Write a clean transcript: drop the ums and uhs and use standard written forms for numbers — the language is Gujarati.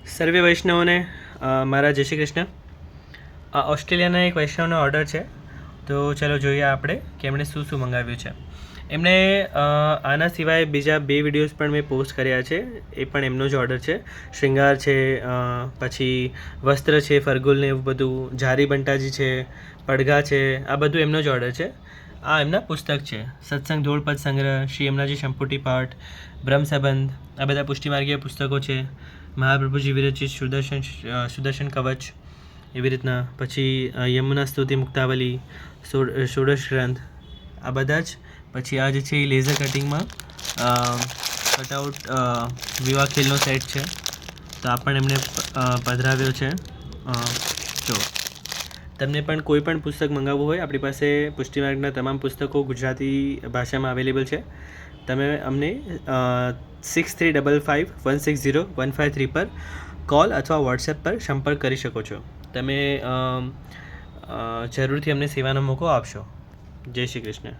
સર્વે વૈષ્ણવોને મારા જય શ્રી કૃષ્ણ. ઓસ્ટ્રેલિયાના એક વૈષ્ણવનો ઓર્ડર છે, તો ચાલો જોઈએ આપણે કે એમણે શું શું મંગાવ્યું છે. એમણે આના સિવાય બીજા 2 વિડીયોઝ પણ મેં પોસ્ટ કર્યા છે, એ પણ એમનો જ ઓર્ડર છે. શૃંગાર છે, પછી વસ્ત્ર છે, ફરગુલ ને એવું બધું, જારી બંટાજી છે, પડઘા છે, આ બધું એમનો જ ઓર્ડર છે. આ એમના પુસ્તક છે, સત્સંગ ધોળપદ સંગ્રહ, શ્રી યમુનાજી સંપુટી પાઠ, બ્રહ્મ સંબંધ, આ બધા પુષ્ટિમાર્ગીય પુસ્તકો છે. મહાપ્રભુજી વિરચિત સુદર્શન કવચ, એવી રીતના. પછી યમુના સ્તુતિ મુક્તાવલી, ષોડશ ગ્રંથ, આ બધા જ. પછી આ જે છે એ લેઝર કટિંગમાં કટઆઉટ વિવાહ ખેલનો સેટ છે, તો આ પણ એમને પધરાવ્યો છે. જો તમને પણ કોઈ પણ પુસ્તક મંગાવવું હોય, આપણી પાસે પુષ્ટિમાર્ગના તમામ પુસ્તકો ગુજરાતી ભાષામાં અવેલેબલ છે. તમે અમને 6355160153 પર કોલ અથવા વોટ્સએપ પર સંપર્ક કરી શકો છો. તમે જરૂરથી અમને સેવાનો મોકો આપશો. જય શ્રી કૃષ્ણ.